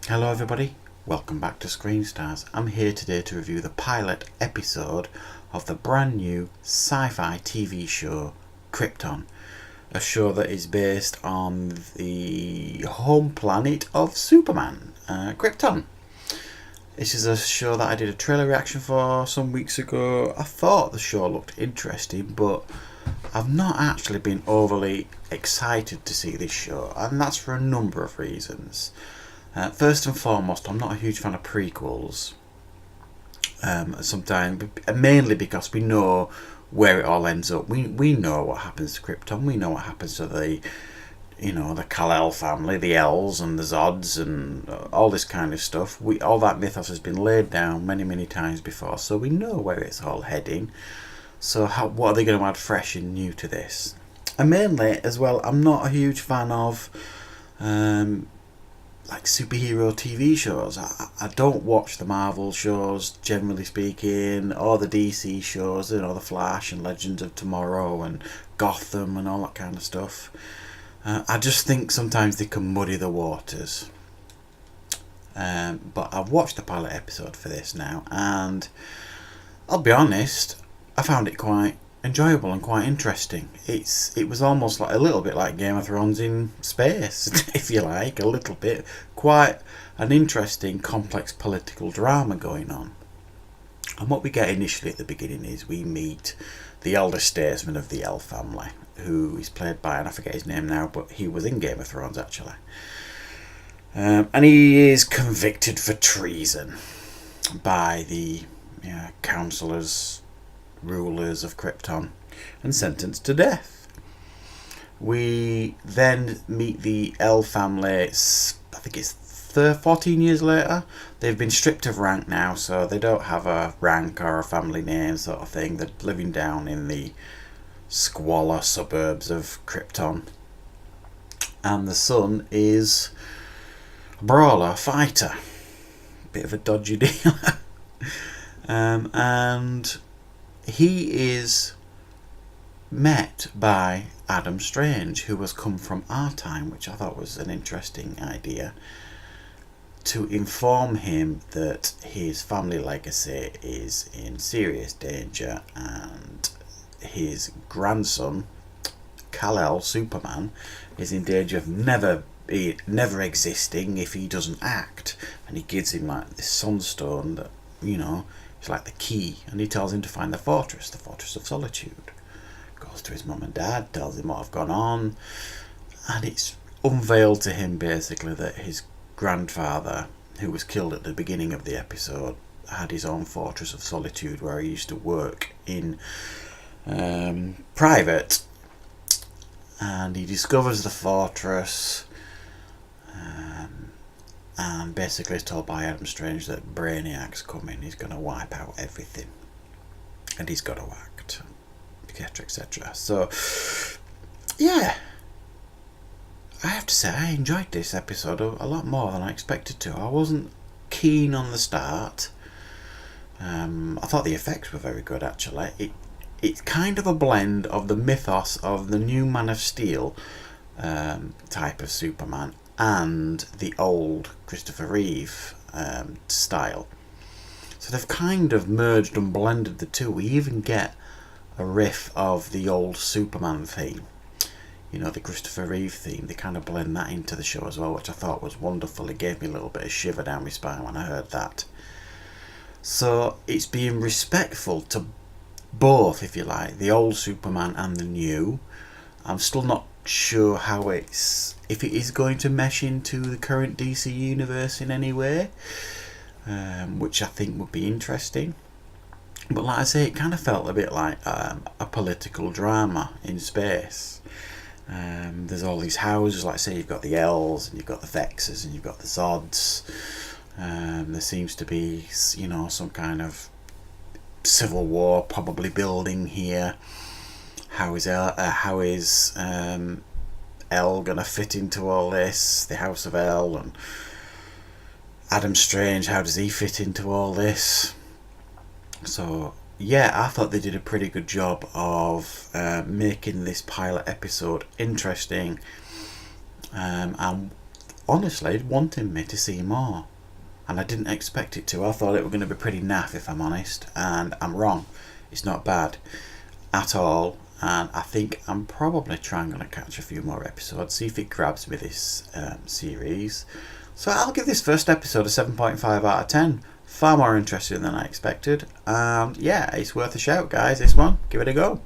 Hello everybody, welcome back to Screen Stars. I'm here today to review the pilot episode of the brand new sci-fi TV show Krypton, a show that is based on the home planet of Superman, Krypton. This is a show that I did a trailer reaction for some weeks ago. I thought the show looked interesting, but I've not actually been overly excited to see this show, and that's for a number of reasons. First and foremost, I'm not a huge fan of prequels. Sometimes, mainly because we know where it all ends up. We know what happens to Krypton. We know what happens to the Kal-El family, the L's and the Zods, and all this kind of stuff. All that mythos has been laid down many times before, so we know where it's all heading. So what are they going to add fresh and new to this? And mainly, as well, I'm not a huge fan of like superhero TV shows. I don't watch the Marvel shows, generally speaking, or the DC shows, the Flash and Legends of Tomorrow and Gotham and all that kind of stuff. I just think sometimes they can muddy the waters. But I've watched the pilot episode for this now, and I'll be honest, I found it quite enjoyable and quite interesting. It was almost like a little bit like Game of Thrones in space, if you like, a little bit. Quite an interesting, complex political drama going on. And what we get initially at the beginning is we meet the elder statesman of the L family, who is played by, and I forget his name now, but he was in Game of Thrones actually. And he is convicted for treason by the councillors, rulers of Krypton, and sentenced to death. We then meet the L family. I think it's 14 years later. They've been stripped of rank now, so they don't have a rank or a family name sort of thing. They're living down in the squalor suburbs of Krypton. And the son is a brawler, a fighter. Bit of a dodgy dealer. And he is met by Adam Strange, who has come from our time, which I thought was an interesting idea, to inform him that his family legacy is in serious danger and his grandson, Kal-El, Superman, is in danger of never existing if he doesn't act. And he gives him like this sunstone that, it's like the key, and he tells him to find the fortress of solitude. Goes to his mum and dad, tells him what have gone on, and it's unveiled to him basically that his grandfather, who was killed at the beginning of the episode, had his own fortress of solitude where he used to work in private, and he discovers the fortress, and basically is told by Adam Strange that Brainiac's coming, he's going to wipe out everything, and he's got to act, etc. So, yeah, I have to say I enjoyed this episode a lot more than I expected to. I wasn't keen on the start. I thought the effects were very good actually. It's kind of a blend of the mythos of the new Man of Steel type of Superman and the old Christopher Reeve style. So they've kind of merged and blended the two. We even get a riff of the old Superman theme, the Christopher Reeve theme. They kind of blend that into the show as well, which I thought was wonderful. It gave me a little bit of shiver down my spine when I heard that. So it's being respectful to both, if you like, the old Superman and the new. I'm still not sure if it is going to mesh into the current DC universe in any way, which I think would be interesting. But like I say, it kind of felt a bit like a political drama in space. There's all these houses, like I say, you've got the L's and you've got the Vexes and you've got the Zods. There seems to be some kind of civil war probably building here. How is L gonna fit into all this? The House of L and Adam Strange, how does he fit into all this? So yeah, I thought they did a pretty good job of making this pilot episode interesting, and honestly wanting me to see more. And I didn't expect it to. I thought it was going to be pretty naff, if I'm honest. And I'm wrong. It's not bad at all. And I think I'm probably trying to catch a few more episodes, see if it grabs me, this series. So I'll give this first episode a 7.5 out of 10. Far more interesting than I expected. And yeah, it's worth a shout, guys, this one. Give it a go.